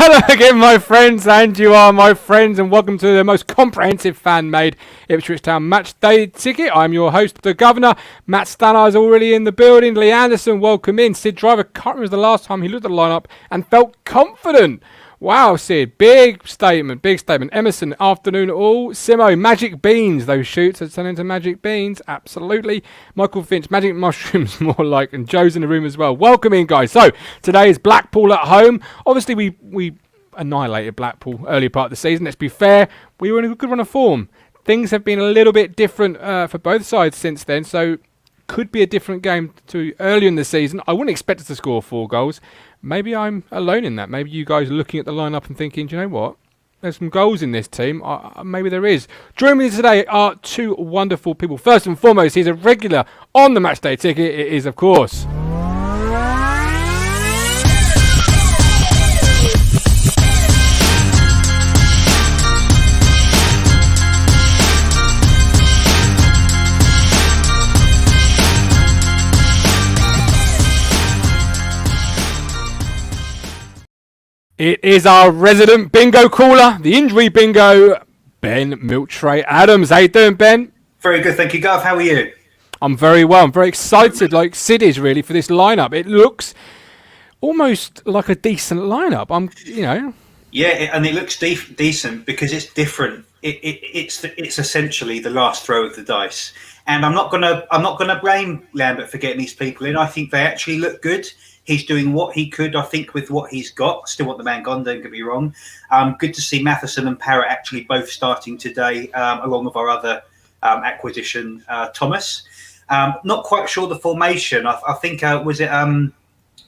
Hello again, my friends, and you are my friends, and welcome to the most comprehensive fan-made Ipswich Town match day ticket. I'm your host, the Governor. Matt Stannard is already in the building. Lee Anderson, welcome in. Sid Driver, can't remember the last time he looked at the lineup and felt confident. Wow, Sid, big statement, big statement. Emerson, afternoon all. Simo, magic beans. Those shoots have turned into magic beans, absolutely. Michael Finch, magic mushrooms, more like. And Joe's in the room as well. Welcome in, guys. So, today is Blackpool at home. Obviously, we annihilated Blackpool earlier part of the season. Let's be fair, we were in a good run of form. Things have been a little bit different for both sides since then, so could be a different game to earlier in the season. I wouldn't expect us to score 4 goals. Maybe I'm alone in that. Maybe you guys are looking at the lineup and thinking, do you know what? There's some goals in this team. Maybe there is. Joining me today are 2 wonderful people. First and foremost, he's a regular on the matchday ticket. It is, of course, it is our resident bingo caller, the injury bingo, Ben Miltray Adams. How you doing, Ben? Very good, thank you, Gov. How are you? I'm very well. I'm very excited, like Sid is really, for this lineup. It looks almost like a decent lineup. Yeah, and it looks decent because it's different. It's essentially the last throw of the dice, and I'm not gonna blame Lambert for getting these people in. I think they actually look good. He's doing what he could, I think, with what he's got. Still want the man gone, don't get me wrong. Good to see Matheson and Parrot actually both starting today, along with our other acquisition, Thomas. Not quite sure the formation. I think, was it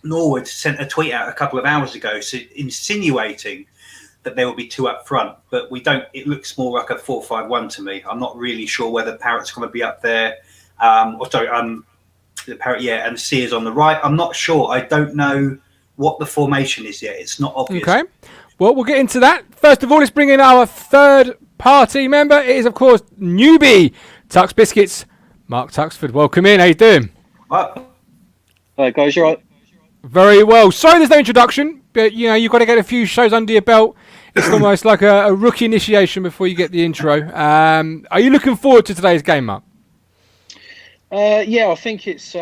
Norwood sent a tweet out a couple of hours ago insinuating that there will be 2 up front, but we don't. It looks more like a 4-5-1 to me. I'm not really sure whether Parrot's going to be up there. The Parrot, yeah, and Sears on the right. I'm not sure. I don't know what the formation is yet. It's not obvious. Okay. Well, we'll get into that. First of all, let's bring in our third party member. It is, of course, newbie Tux Biscuits, Mark Tuxford. Welcome in. How you doing? Hi, guys. You all right? Very well. Sorry there's no introduction, but, you've got to get a few shows under your belt. It's almost like a rookie initiation before you get the intro. Are you looking forward to today's game, Mark? Yeah, I think it's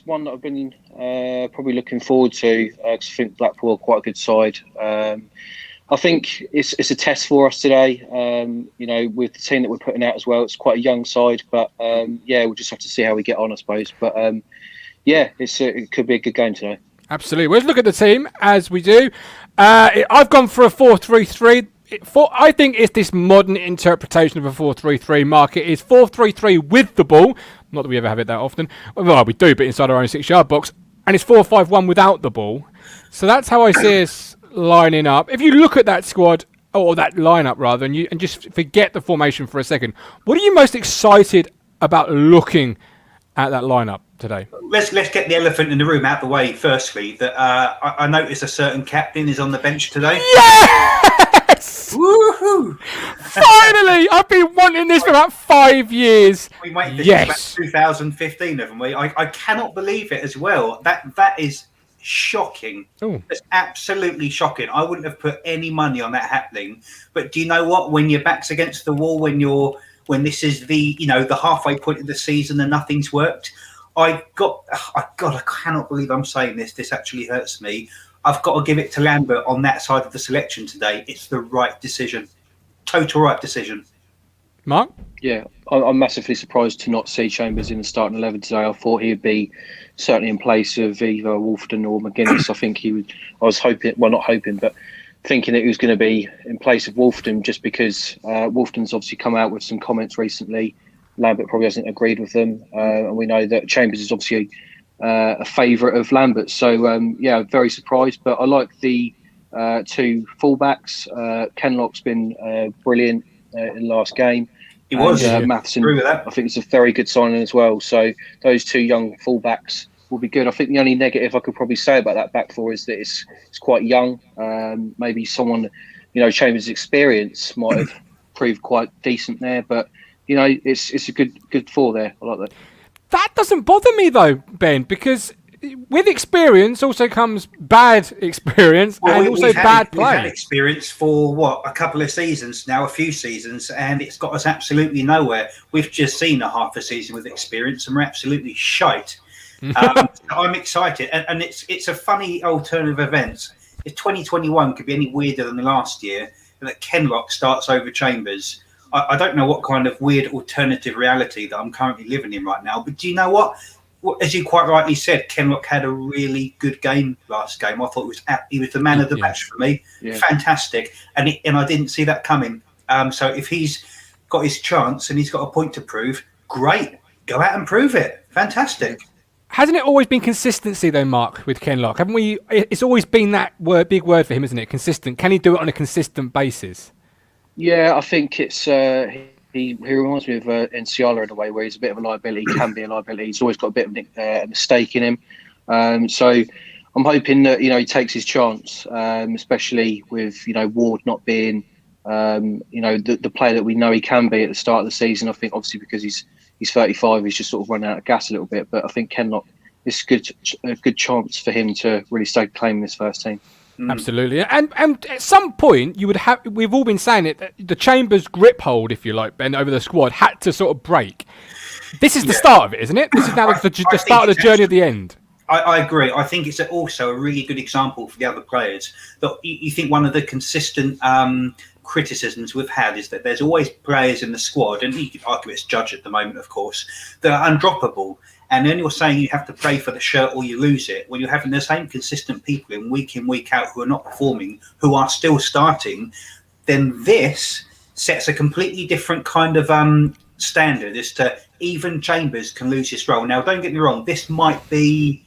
one that I've been probably looking forward to because I think Blackpool are quite a good side. I think it's a test for us today. With the team that we're putting out as well, it's quite a young side, but we'll just have to see how we get on, I suppose. But it could be a good game today. Absolutely. Let's look at the team as we do. I've gone for a 4-3-3. I think it's this modern interpretation of a 4-3-3, Mark. It is 4-3-3 with the ball. Not that we ever have it that often. Well, we do, but inside our own 6-yard box. And it's 4-5-1 without the ball. So that's how I see us lining up. If you look at that squad, or that lineup rather, and just forget the formation for a second, what are you most excited about looking at that lineup today? Let's get the elephant in the room out the way. Firstly, that I noticed a certain captain is on the bench today. Yes! Woohoo! Finally! I've been wanting this for about 5 years. We waited for this about 2015, haven't we? I cannot believe it as well. That is shocking. Ooh. It's absolutely shocking. I wouldn't have put any money on that happening. But do you know what? When your back's against the wall, when this is the halfway point of the season and nothing's worked, I cannot believe I'm saying this. This actually hurts me. I've got to give it to Lambert on that side of the selection today. It's the right decision. Total right decision. Mark? Yeah, I'm massively surprised to not see Chambers in the starting 11 today. I thought he'd be certainly in place of either Wolfton or McGuinness. I think he would. I was hoping, well, not hoping, but thinking that he was going to be in place of Wolfton just because Wolfton's obviously come out with some comments recently. Lambert probably hasn't agreed with them. And we know that Chambers is obviously a favourite of Lambert. So, very surprised. But I like the 2 fullbacks. Kenlock's been brilliant in the last game. He was. Matheson, I think it's a very good signing as well. So those 2 young fullbacks will be good. I think the only negative I could probably say about that back four is that it's quite young. Maybe someone, Chambers' experience might have proved quite decent there. But, it's a good four there. I like that. That doesn't bother me though, Ben, because with experience also comes bad experience and also bad play. We've had experience for a couple of seasons now, a few seasons, and it's got us absolutely nowhere. We've just seen a half a season with experience, and we're absolutely shite. I'm excited, and it's a funny alternative event. If 2021 could be any weirder than the last year, and that Kenlock starts over Chambers, I don't know what kind of weird alternative reality that I'm currently living in right now. But do you know what? As you quite rightly said, Kenlock had a really good game last game. I thought he was the man of the match for me. Yeah. Fantastic, and I didn't see that coming. So if he's got his chance and he's got a point to prove, great, go out and prove it. Fantastic. Hasn't it always been consistency though, Mark, with Kenlock? Haven't we? It's always been that big word for him, isn't it? Consistent. Can he do it on a consistent basis? Yeah, I think it's. He reminds me of Enciala in a way, where he's a bit of a liability, can be a liability. He's always got a bit of a mistake in him. So I'm hoping that he takes his chance, especially with Ward not being the player that we know he can be at the start of the season. I think obviously because he's 35, he's just sort of run out of gas a little bit. But I think Kenlock is a good chance for him to really stake claim in this first team. Absolutely, and at some point you would have. We've all been saying it. That the Chambers grip hold, if you like, Ben, over the squad had to sort of break. This is the start of it, isn't it? This is now the start of the journey at the end. I agree. I think it's also a really good example for the other players. That you think one of the consistent criticisms we've had is that there's always players in the squad, and you could argue it's Judge at the moment, of course, that are undroppable. And then you're saying you have to play for the shirt or you lose it. When you're having the same consistent people in, week out, who are not performing, who are still starting, then this sets a completely different kind of standard as to even Chambers can lose his role. Now, don't get me wrong, this might be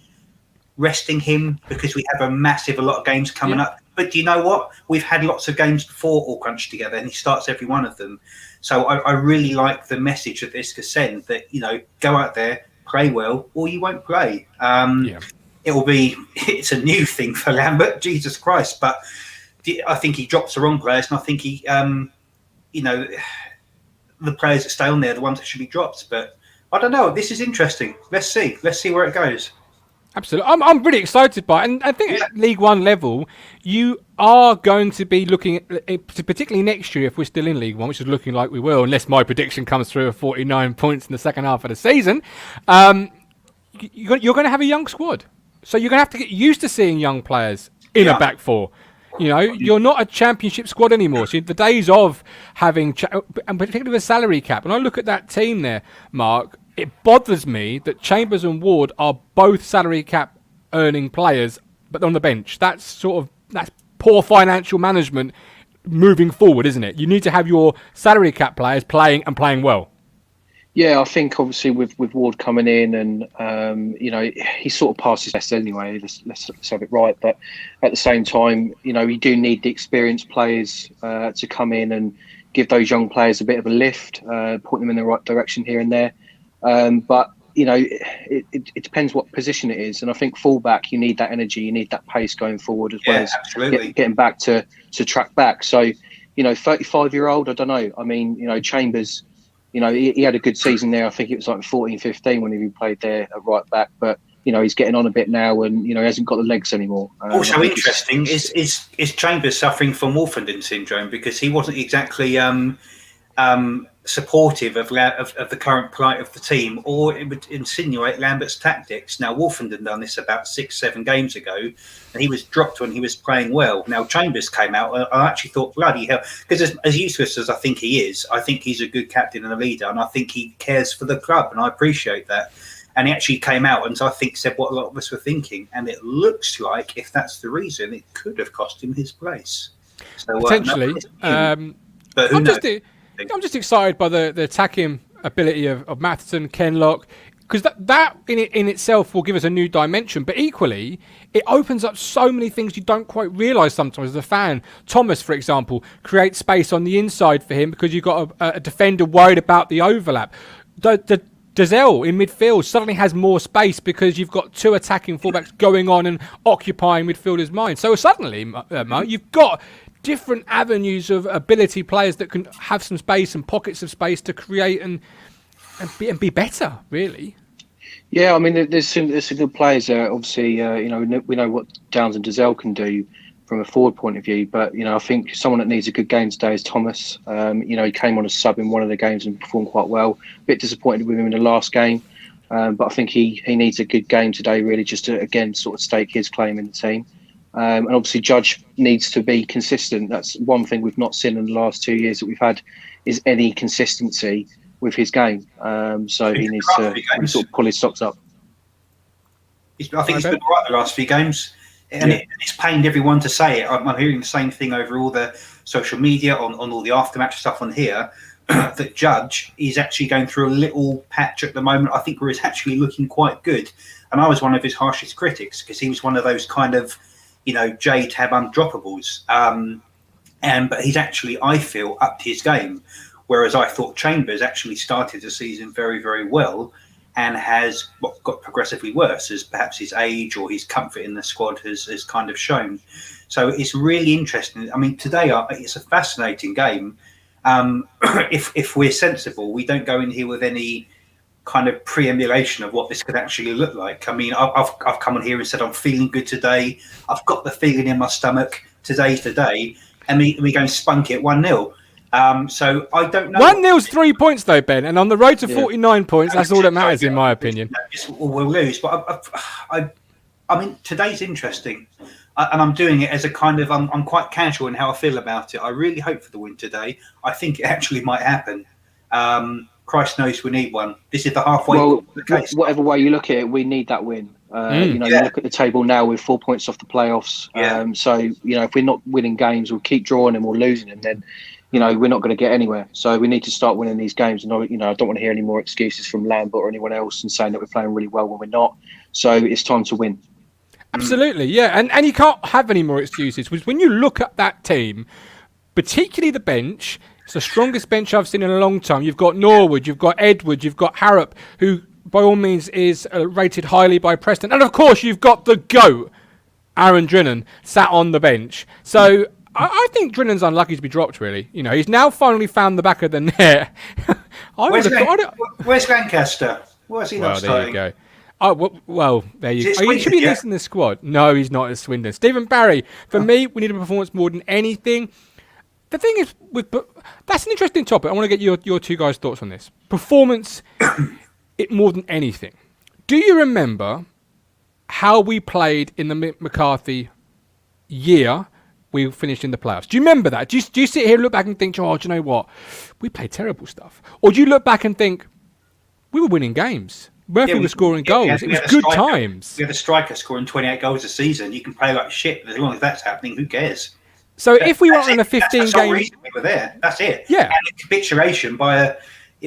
resting him because we have a lot of games coming up. But do you know what? We've had lots of games before all crunched together, and he starts every one of them. So I really like the message that this could send, that, go out there, play well, or you won't play. It's a new thing for Lambert, Jesus Christ. But I think he drops the wrong players, and I think he, the players that stay on there are the ones that should be dropped. But I don't know. This is interesting. Let's see where it goes. Absolutely. I'm really excited by it. And I think at League One level, you are going to be looking at, particularly next year, if we're still in League One, which is looking like we will, unless my prediction comes through of 49 points in the second half of the season, you're going to have a young squad. So you're going to have to get used to seeing young players in a back four. You're not a championship squad anymore. So the days of having, and particularly with a salary cap, when I look at that team there, Mark, it bothers me that Chambers and Ward are both salary cap earning players, but on the bench. That's poor financial management moving forward, isn't it? You need to have your salary cap players playing well. Yeah, I think obviously with Ward coming in and he sort of passed his best anyway. Let's have it right, but at the same time, you do need the experienced players to come in and give those young players a bit of a lift, point them in the right direction here and there. But it depends what position it is, and I think fullback, you need that energy, you need that pace going forward, as well as getting back to track back. So 35-year-old, I don't know. I mean, Chambers, he had a good season there. I think it was like 14-15 when he played there at right back, but he's getting on a bit now, and he hasn't got the legs anymore. Also interesting is Chambers suffering from Wolfenden syndrome, because he wasn't exactly supportive of the current plight of the team, or it would insinuate Lambert's tactics. Now, Wolfenden done this about 6-7 games ago, and he was dropped when he was playing well. Now, Chambers came out, and I actually thought, bloody hell, because as useless as I think he is, I think he's a good captain and a leader, and I think he cares for the club, and I appreciate that. And he actually came out and I think said what a lot of us were thinking, and it looks like, if that's the reason, it could have cost him his place. So, potentially. But who knows? I'm just excited by the attacking ability of Matheson, Kenlock, because that in itself will give us a new dimension. But equally, it opens up so many things you don't quite realise sometimes as a fan. Thomas, for example, creates space on the inside for him because you've got a defender worried about the overlap. Dazelle in midfield suddenly has more space because you've got two attacking fullbacks going on and occupying midfielders' minds. So suddenly, Mo, you've got different avenues of ability players that can have some space and pockets of space to create and be better, really. Yeah, I mean, there's some good players there. Obviously, we know what Downs and Dazelle can do from a forward point of view. But I think someone that needs a good game today is Thomas. He came on as sub in one of the games and performed quite well. A bit disappointed with him in the last game, but I think he needs a good game today, really, just to again sort of stake his claim in the team. And obviously, Judge needs to be consistent. That's one thing we've not seen in the last 2 years that we've had is any consistency with his game. So he needs to sort of pull his socks up. I think he's been all right the last few games. And it's pained everyone to say it. I'm hearing the same thing over all the social media, on all the aftermatch stuff on here, that Judge is actually going through a little patch at the moment. I think where he's actually looking quite good. And I was one of his harshest critics because he was one of those kind of, J-Tab undroppables. But he's actually, I feel, upped his game. Whereas I thought Chambers actually started the season very, very well and has got progressively worse as perhaps his age or his comfort in the squad has kind of shown. So it's really interesting. I mean, today it's a fascinating game. If we're sensible, we don't go in here with any kind of pre-emulation of what this could actually look like. I mean, I've come on here and said I'm feeling good today. I've got the feeling in my stomach. Today's the day. And we go and spunk it 1-0. So I don't know. 1-0's 3 points though, Ben, and on the road to 49 points, that's all that matters in my opinion. We'll lose, but I mean, today's interesting, and I'm doing it as a kind of I'm quite casual in how I feel about it. I really hope for the win today. I think it actually might happen. Christ knows we need one. This is the halfway. Well, whatever way you look at it, we need that win. You look at the table now with 4 points off the playoffs. So if we're not winning games, we'll keep drawing them or losing them. Then we're not going to get anywhere. So we need to start winning these games. And I don't want to hear any more excuses from Lambert or anyone else and saying that we're playing really well when we're not. So it's time to win. Absolutely, yeah. And you can't have any more excuses. Because when you look at that team, particularly the bench, it's the strongest bench I've seen in a long time. You've got Norwood, you've got Edward, you've got Harrop, who by all means is rated highly by Preston. And of course, you've got the GOAT, Aaron Drinan, sat on the bench. So I think Drinan's unlucky to be dropped, really. He's now finally found the back of the net. Where's Lancaster? Where's he not starting? There you go. Oh, well, there you go. He should be in the squad. No, he's not at Swindon. Stephen Barry, for me, we need a performance more than anything. The thing is, that's an interesting topic. I want to get your two guys' thoughts on this. Performance, it more than anything. Do you remember how we played in the McCarthy year? We finished in the playoffs. Do you remember that? Do you sit here and look back and think, do you know what? We played terrible stuff. Or do you look back and think, we were winning games. Murphy was scoring goals. It was good times. We had a striker scoring 28 goals a season. You can play like shit, but as long as that's happening, who cares? So if we were on a 15 game... we were there. That's it. Yeah. And a capitulation by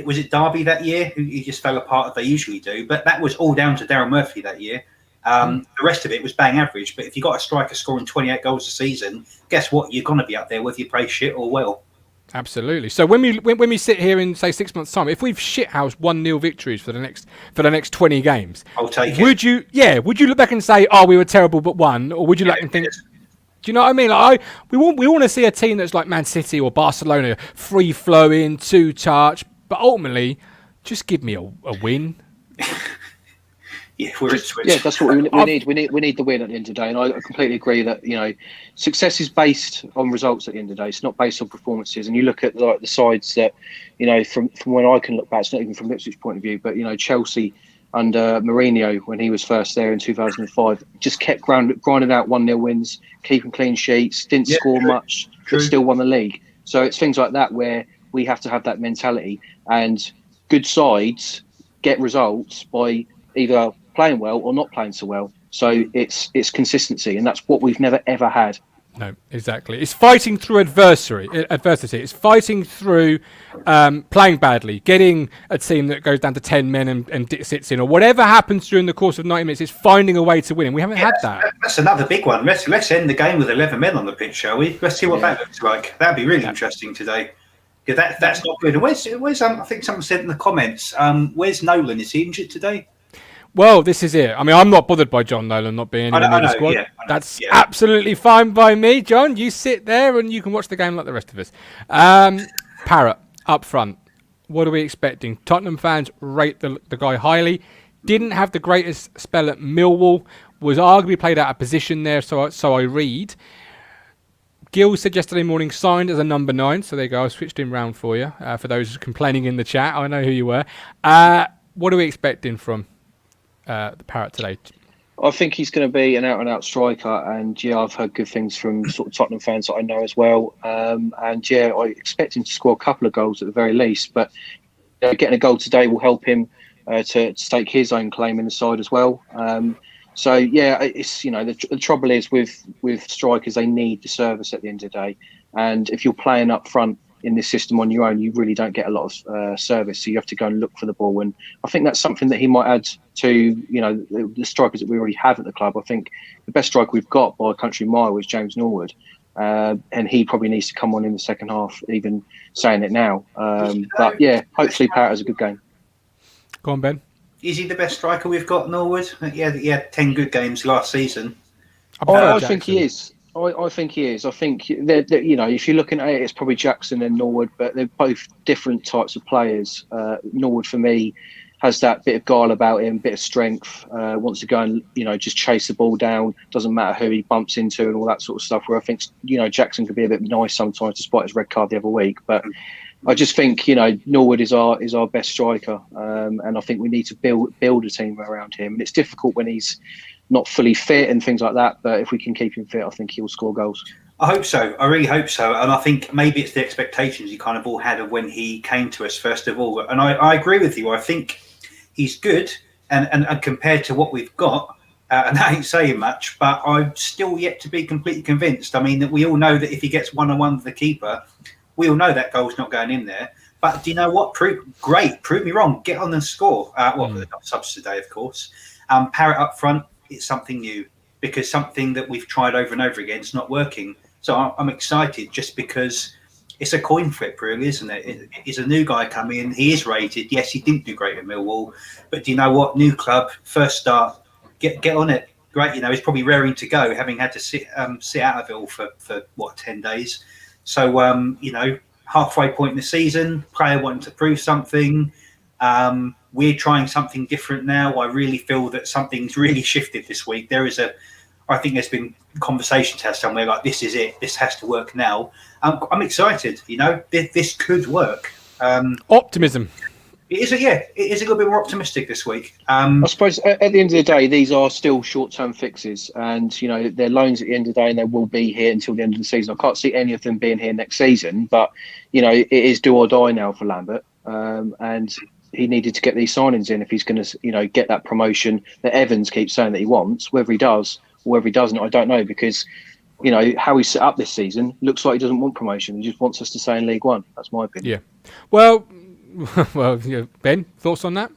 was it Derby that year, who just fell apart as they usually do. But that was all down to Darren Murphy that year. The rest of it was bang average. But if you got a striker scoring 28 goals a season, guess what? You're going to be up there whether you play shit or well. Absolutely. So when we sit here in say 6 months' time, if we've shithoused 1-0 victories for the next 20 games, I'll take it. Would you look back and say, we were terrible but won, or would you look and think? Do you know what I mean? We want to see a team that's like Man City or Barcelona, free flowing, two touch, but ultimately, just give me a win. Yeah, we're Ipswich. Yeah, that's what we need. We need the win at the end of the day, and I completely agree that success is based on results at the end of the day. It's not based on performances. And you look at the sides that from when I can look back, it's not even from Ipswich point of view, but Chelsea under Mourinho when he was first there in 2005 just kept grinding out 1-0 wins, keeping clean sheets, didn't score much, but still won the league. So it's things like that where we have to have that mentality, and good sides get results by either playing well or not playing so well. So it's consistency, and that's what we've never ever had. No, exactly. It's fighting through adversity. It's fighting through playing badly, getting a team that goes down to 10 men and sits in, or whatever happens during the course of 90 minutes. It's finding a way to win, and we haven't had that. That's another big one. Let's end the game with 11 men on the pitch, shall we? Let's see what that looks like. That'd be really interesting today. Because that's not good. Where's I think someone said in the comments, where's Nolan? Is he injured today? Well, this is it. I mean, I'm not bothered by John Nolan not being in the squad. Yeah, that's absolutely fine by me, John. You sit there and you can watch the game like the rest of us. Parrot, up front. What are we expecting? Tottenham fans rate the guy highly. Didn't have the greatest spell at Millwall. Was arguably played out of position there, so I read. Gill said yesterday morning signed as a number 9, so there you go. I switched him round for you. For those complaining in the chat, I know who you were. What are we expecting from the Parrot today? I think he's going to be an out-and-out striker, and yeah, I've heard good things from sort of Tottenham fans that I know as well. And yeah, I expect him to score a couple of goals at the very least, but getting a goal today will help him to stake his own claim in the side as well. So yeah, it's the trouble is with strikers, they need the service at the end of the day, and if you're playing up front in this system on your own, you really don't get a lot of service. So you have to go and look for the ball, and I think that's something that he might add to the strikers that we already have at the club. I think the best striker we've got by a country mile was James Norwood, and he probably needs to come on in the second half. Even saying it now, but yeah, hopefully Parrot has a good game. Go on, Ben. Is he the best striker we've got, Norwood? Yeah, he had 10 good games last season. I think he is. I think he is. I think that if you're looking at it, it's probably Jackson and Norwood, but they're both different types of players. Norwood, for me, has that bit of guile about him, bit of strength. Wants to go and just chase the ball down. Doesn't matter who he bumps into and all that sort of stuff. Where I think Jackson could be a bit nice sometimes, despite his red card the other week. But I just think Norwood is our best striker, and I think we need to build a team around him. And it's difficult when he's not fully fit and things like that, but if we can keep him fit, I think he'll score goals. I hope so. I really hope so. And I think maybe it's the expectations you kind of all had of when he came to us, first of all. And I agree with you. I think he's good, and compared to what we've got, and that ain't saying much, but I'm still yet to be completely convinced. I mean, that we all know that if he gets one-on-one with the keeper, we all know that goal's not going in there. But do you know what? Prove me wrong. Get on and score. The subs today, of course. Parrot up front. It's something new, because something that we've tried over and over again is not working. So I'm excited just because it's a coin flip, really, isn't it? It's a new guy coming in. He is rated. Yes, he didn't do great at Millwall, but do you know what? New club, first start, get on it. Great, he's probably raring to go, having had to sit out of it all for 10 days. So halfway point in the season, player wanting to prove something. We're trying something different now. I really feel that something's really shifted this week. I think there's been conversations had somewhere like, this is it. This has to work now. I'm excited. This could work. Optimism. It is a little bit more optimistic this week. I suppose at the end of the day, these are still short-term fixes, and they're loans at the end of the day, and they will be here until the end of the season. I can't see any of them being here next season, but it is do or die now for Lambert, and he needed to get these signings in if he's going to get that promotion that Evans keeps saying that he wants. Whether he does or whether he doesn't, I don't know, because how he's set up this season looks like he doesn't want promotion. He just wants us to stay in League One. That's my opinion. Yeah. Well, Ben, thoughts on that?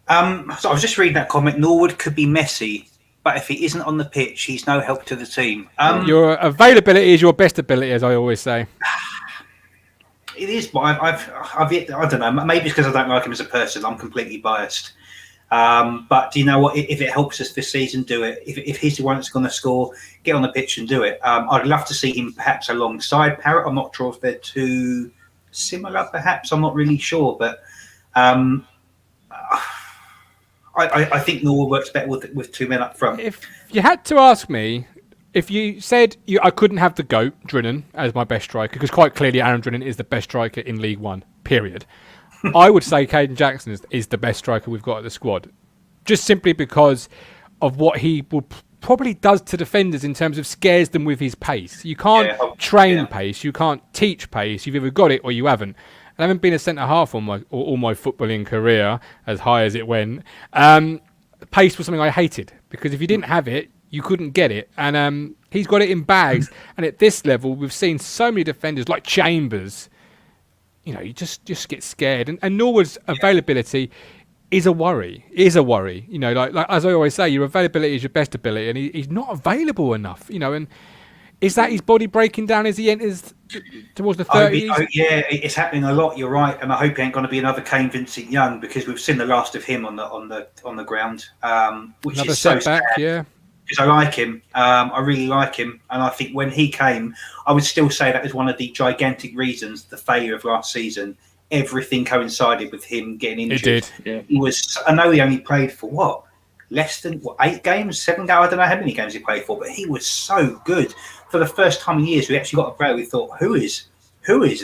So I was just reading that comment. Norwood could be messy, but if he isn't on the pitch, he's no help to the team. Your availability is your best ability, as I always say. It is, but I don't know. Maybe it's because I don't like him as a person. I'm completely biased. But do you know what? If it helps us this season, do it. If he's the one that's going to score, get on the pitch and do it. I'd love to see him perhaps alongside Parrot. I'm not sure if they're too similar, perhaps. I'm not really sure. But I think Norwood works better with two men up front. If you had to ask me, if you said I couldn't have the GOAT, Drinan, as my best striker, because quite clearly Aaron Drinan is the best striker in League One, period. I would say Kayden Jackson is the best striker we've got at the squad. Just simply because of what he will probably does to defenders in terms of scares them with his pace. You can't train pace, you can't teach pace. You've either got it or you haven't. I haven't been a centre-half all my footballing career, as high as it went. Pace was something I hated, because if you didn't have it, you couldn't get it, and he's got it in bags. And at this level, we've seen so many defenders like Chambers. You just get scared. And Norwood's availability is a worry. Like as I always say, your availability is your best ability, and he's not available enough. And is that his body breaking down as he enters towards the 30s? Yeah, it's happening a lot. You're right, and I hope he ain't going to be another Kane Vincent Young, because we've seen the last of him on the ground, which another is so setback, sad. yeah. Because I like him. I really like him. And I think when he came, I would still say that was one of the gigantic reasons, the failure of last season. everything coincided with him getting injured. It did. Yeah. He was. I know he only played for less than 8 games, 7 games. I don't know how many games he played for, but he was so good. For the first time in years, we actually got a player. We thought, who is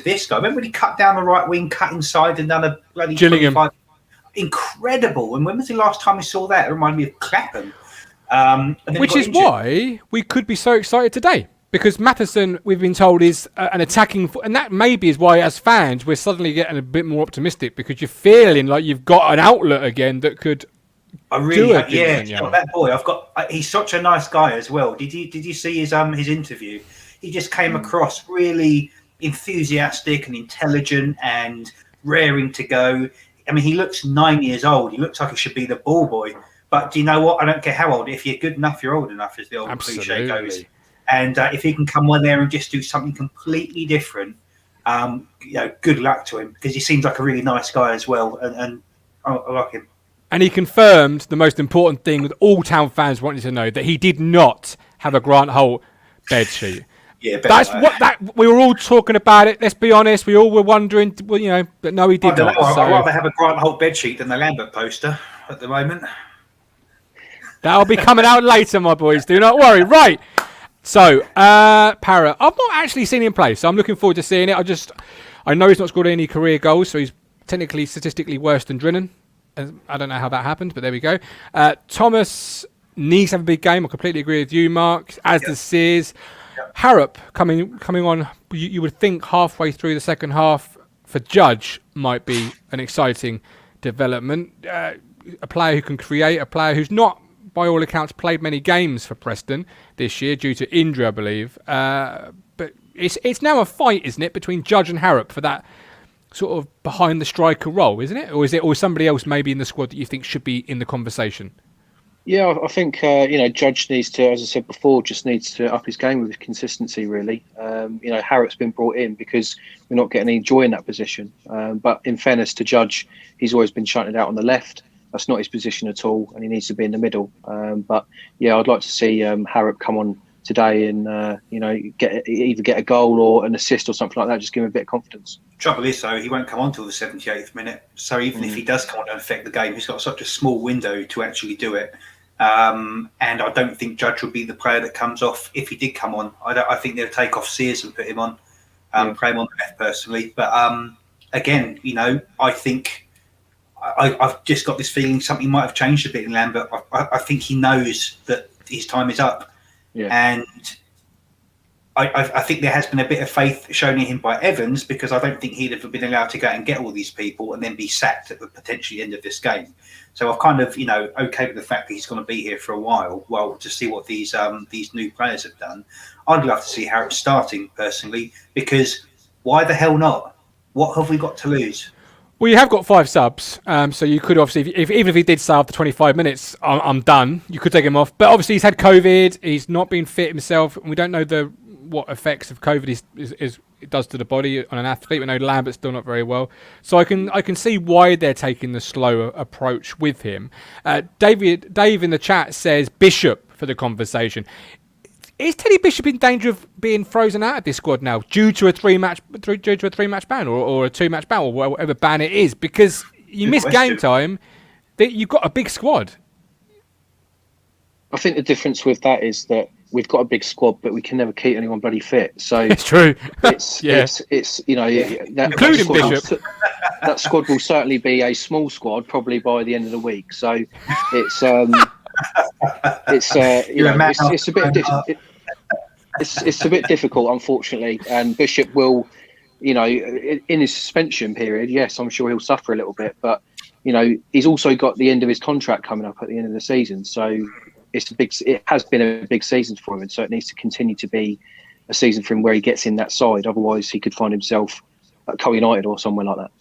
this guy? Remember when he cut down the right wing, cut inside, and done a bloody Gillingham. 25? Incredible. And when was the last time we saw that? It reminded me of Clapham. And then Which is why we could be so excited today. Because Matheson, we've been told, is an attacking... And that maybe is why, as fans, we're suddenly getting a bit more optimistic. Because you're feeling like you've got an outlet again that could... I really, that boy. He's such a nice guy as well. Did you see his interview? He just came across really enthusiastic and intelligent and raring to go. I mean, he looks 9 years old. He looks like he should be the ball boy. But do you know what? I don't care how old. If you're good enough, you're old enough, as the old cliche goes. And if he can come on there and just do something completely different, good luck to him, because he seems like a really nice guy as well, and I like him. And he confirmed the most important thing that all Town fans wanted to know, that he did not have a Grant Holt bed sheet. Yeah, that's what we were all talking about it. Let's be honest, we all were wondering, but no, he did not. I'd rather have a Grant Holt bed sheet than the Lambert poster at the moment. That'll be coming out later, my boys. Do not worry. Right. So, Parrot, I've not actually seen him play, so I'm looking forward to seeing it. I know he's not scored any career goals, so he's technically statistically worse than Drinan. I don't know how that happened, but there we go. Thomas needs to have a big game. I completely agree with you, Mark, as does Sears. Harrop coming on, you would think halfway through the second half for Judge might be an exciting development. A player who can create, a player who's not, by all accounts, played many games for Preston this year due to injury, I believe. But it's now a fight, isn't it, between Judge and Harrop for that sort of behind the striker role, isn't it? Or is it somebody else maybe in the squad that you think should be in the conversation? Yeah, I think Judge needs to, as I said before, just needs to up his game with his consistency. Really, Harrop's been brought in because we're not getting any joy in that position. But in fairness to Judge, he's always been shunted out on the left. That's not his position at all, and he needs to be in the middle. But yeah, I'd like to see Harrop come on today and either get a goal or an assist or something like that. Just give him a bit of confidence. Trouble is, though, he won't come on till the 78th minute. So even if he does come on and affect the game, he's got such a small window to actually do it. And I don't think Judge would be the player that comes off if he did come on. I think they'll take off Sears and put him on, play him on the left personally. But again, I think I've just got this feeling something might have changed a bit in Lambert. I think he knows that his time is up. Yeah. And I think there has been a bit of faith shown in him by Evans, because I don't think he'd have been allowed to go and get all these people and then be sacked at the potentially end of this game. So I've kind of, okay with the fact that he's going to be here for a while. Well, to see what these new players have done. I'd love to see Harrop starting personally, because why the hell not? What have we got to lose? Well, you have got 5 subs, so you could obviously, even if he did start after 25 minutes, I'm done. You could take him off, but obviously he's had COVID. He's not been fit himself, and we don't know what effects of COVID it does to the body on an athlete. We know Lambert's still not very well, so I can see why they're taking the slower approach with him. Dave in the chat says Bishop for the conversation. Is Teddy Bishop in danger of being frozen out of this squad now due to a 3-match ban or a 2-match ban or whatever ban it is? Because you miss game time, you've got a big squad. I think the difference with that is that we've got a big squad, but we can never keep anyone bloody fit. So it's true. It's including Bishop. That squad will certainly be a small squad, probably by the end of the week. So it's it's a bit difficult, unfortunately. And Bishop will, in his suspension period, yes, I'm sure he'll suffer a little bit, but he's also got the end of his contract coming up at the end of the season. So it has been a big season for him, and so it needs to continue to be a season for him where he gets in that side. Otherwise, he could find himself at Crewe United or somewhere like that.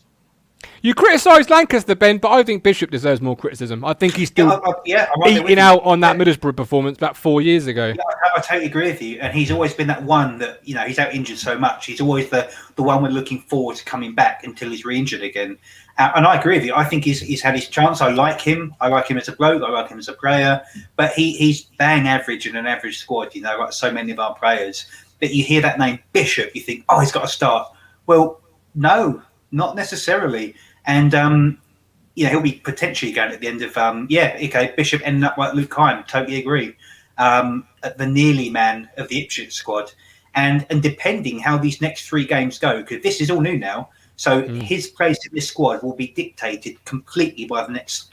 You criticised Lancaster, Ben, but I think Bishop deserves more criticism. I think he's still eating out on that Middlesbrough performance about 4 years ago. Yeah, I totally agree with you. And he's always been that one that, he's out injured so much. He's always the one we're looking forward to coming back until he's re-injured again. And I agree with you. I think he's had his chance. I like him. I like him as a bloke. I like him as a player. But he's bang average in an average squad, like so many of our players. That you hear that name, Bishop, you think, oh, he's got to start. Well, no. not necessarily. And he'll be potentially going at the end of Bishop ending up like Luke Kine. Totally agree. At the nearly man of the Ipswich squad, and depending how these next 3 games go, because this is all new now. So his place in this squad will be dictated completely by the next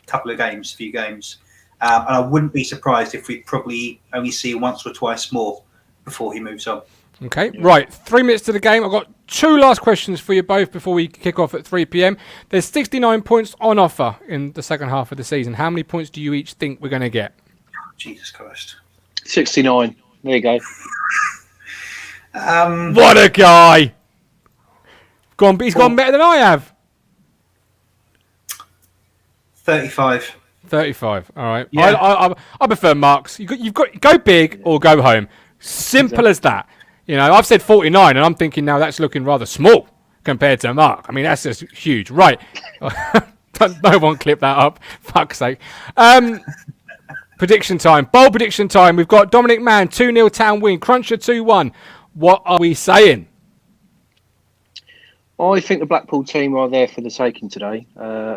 few games. And I wouldn't be surprised if we probably only see once or twice more before he moves on. Okay, right. 3 minutes to the game. I've got 2 last questions for you both before we kick off at 3 p.m. There's 69 points on offer in the second half of the season. How many points do you each think we're going to get? Jesus Christ. 69. There you go. What a guy! He's gone better than I have. 35. 35. All right. Yeah. I prefer Mark's. You've got go big or go home. Simple as that. I've said 49, and I'm thinking now that's looking rather small compared to Mark. I mean, that's just huge. Right. No one clip that up. Fuck's sake. Prediction time. Bold prediction time. We've got Dominic Mann, 2-0 Town win. Cruncher 2-1. What are we saying? I think the Blackpool team are there for the taking today.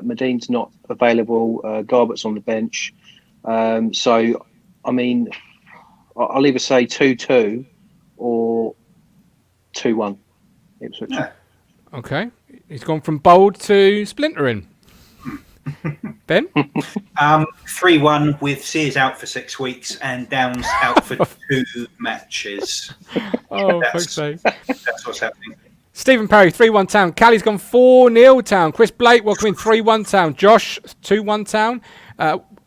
Madine's not available. Garbutt's on the bench. So, I mean, I'll either say 2-2 or 2-1 Ipswich. Yeah. Okay. He's gone from bold to splintering. Ben? 3-1 with Sears out for 6 weeks and Downs out for 2 matches. Oh, fuck's sake. That's what's happening. Stephen Parry, 3-1 Town. Callie's gone 4-0 Town. Chris Blake, welcoming 3-1 Town. Josh, 2-1 Town.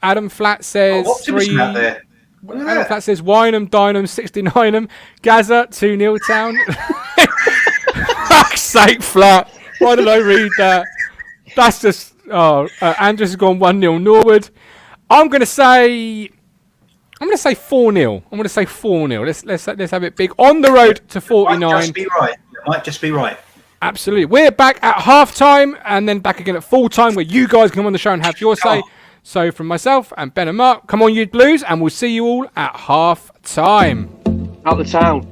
Adam Flat says... optimism out there. Adam Flat says Wynham, Dynam, 69'em. Gaza, 2-0 Town. Fuck's sake, Flat. Why did I read that? That's just... Andrews has gone 1-0 Norwood. I'm going to say 4-0. I'm going to say 4-0. Let's have it big. On the road to 49. Might just be right. Absolutely. We're back at half-time and then back again at full-time where you guys come on the show and have your say. So from myself and Ben and Mark, come on you Blues, and we'll see you all at half-time. Out the Town.